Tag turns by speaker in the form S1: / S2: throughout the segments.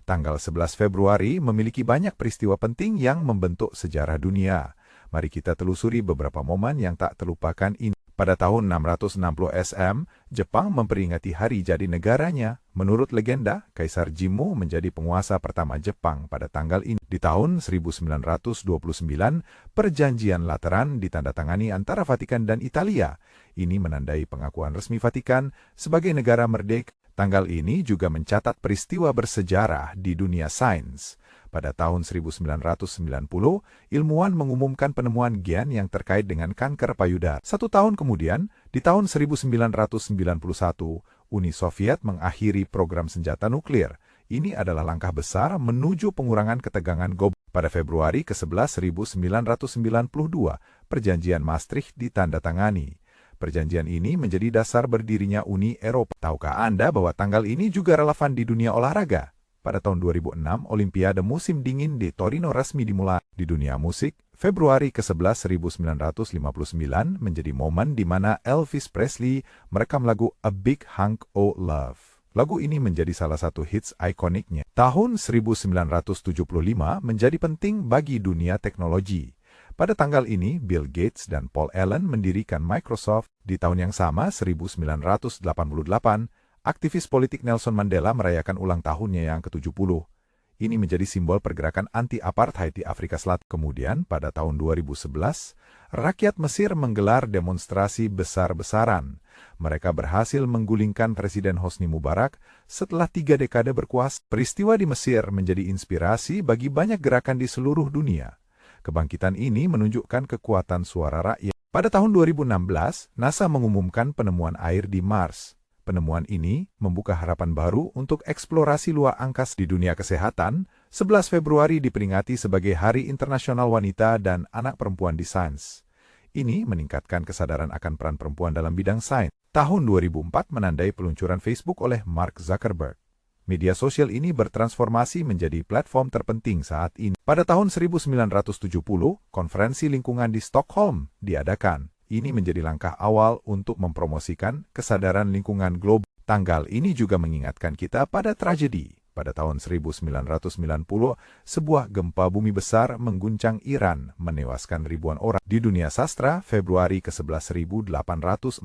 S1: Tanggal 11 Februari memiliki banyak peristiwa penting yang membentuk sejarah dunia. Mari kita telusuri beberapa momen yang tak terlupakan ini. Pada tahun 660 SM, Jepang memperingati hari jadi negaranya. Menurut legenda, Kaisar Jimmu menjadi penguasa pertama Jepang pada tanggal ini. Di tahun 1929, Perjanjian Lateran ditandatangani antara Vatikan dan Italia. Ini menandai pengakuan resmi Vatikan sebagai negara merdeka. Tanggal ini juga mencatat peristiwa bersejarah di dunia sains. Pada tahun 1990, ilmuwan mengumumkan penemuan gen yang terkait dengan kanker payudara. 1 tahun kemudian, di tahun 1991, Uni Soviet mengakhiri program senjata nuklir. Ini adalah langkah besar menuju pengurangan ketegangan global. Pada Februari ke-11 1992, Perjanjian Maastricht ditandatangani. Perjanjian ini menjadi dasar berdirinya Uni Eropa. Tahukah Anda bahwa tanggal ini juga relevan di dunia olahraga? Pada tahun 2006, Olimpiade musim dingin di Torino resmi dimulai. Di dunia musik, Februari ke-11 1959 menjadi momen di mana Elvis Presley merekam lagu A Big Hunk of Love. Lagu ini menjadi salah satu hits ikoniknya. Tahun 1975 menjadi penting bagi dunia teknologi. Pada tanggal ini, Bill Gates dan Paul Allen mendirikan Microsoft. Di tahun yang sama, 1988, aktivis politik Nelson Mandela merayakan ulang tahunnya yang ke-70. Ini menjadi simbol pergerakan anti-apartheid di Afrika Selatan. Kemudian, pada tahun 2011, rakyat Mesir menggelar demonstrasi besar-besaran. Mereka berhasil menggulingkan Presiden Hosni Mubarak setelah 3 dekade berkuasa. Peristiwa di Mesir menjadi inspirasi bagi banyak gerakan di seluruh dunia. Kebangkitan ini menunjukkan kekuatan suara rakyat. Pada tahun 2016, NASA mengumumkan penemuan air di Mars. Penemuan ini membuka harapan baru untuk eksplorasi luar angkasa. Di dunia kesehatan, 11 Februari diperingati sebagai Hari Internasional Wanita dan Anak Perempuan di Sains. Ini meningkatkan kesadaran akan peran perempuan dalam bidang sains. Tahun 2004 menandai peluncuran Facebook oleh Mark Zuckerberg. Media sosial ini bertransformasi menjadi platform terpenting saat ini. Pada tahun 1970, konferensi lingkungan di Stockholm diadakan. Ini menjadi langkah awal untuk mempromosikan kesadaran lingkungan global. Tanggal ini juga mengingatkan kita pada tragedi. Pada tahun 1990, sebuah gempa bumi besar mengguncang Iran, menewaskan ribuan orang. Di dunia sastra, Februari ke-11 1847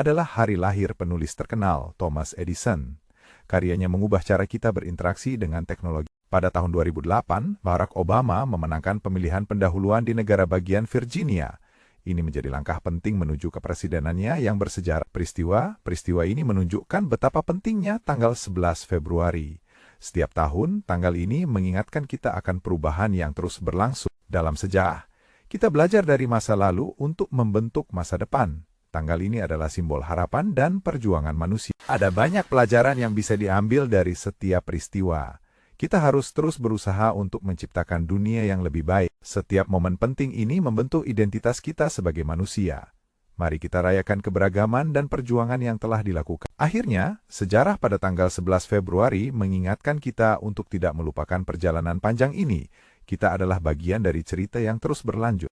S1: adalah hari lahir penulis terkenal Thomas Edison. Karyanya mengubah cara kita berinteraksi dengan teknologi. Pada tahun 2008, Barack Obama memenangkan pemilihan pendahuluan di negara bagian Virginia. Ini menjadi langkah penting menuju kepresidenannya yang bersejarah. Peristiwa ini menunjukkan betapa pentingnya tanggal 11 Februari. Setiap tahun, tanggal ini mengingatkan kita akan perubahan yang terus berlangsung. Dalam sejarah, kita belajar dari masa lalu untuk membentuk masa depan. Tanggal ini adalah simbol harapan dan perjuangan manusia. Ada banyak pelajaran yang bisa diambil dari setiap peristiwa. Kita harus terus berusaha untuk menciptakan dunia yang lebih baik. Setiap momen penting ini membentuk identitas kita sebagai manusia. Mari kita rayakan keberagaman dan perjuangan yang telah dilakukan. Akhirnya, sejarah pada tanggal 11 Februari mengingatkan kita untuk tidak melupakan perjalanan panjang ini. Kita adalah bagian dari cerita yang terus berlanjut.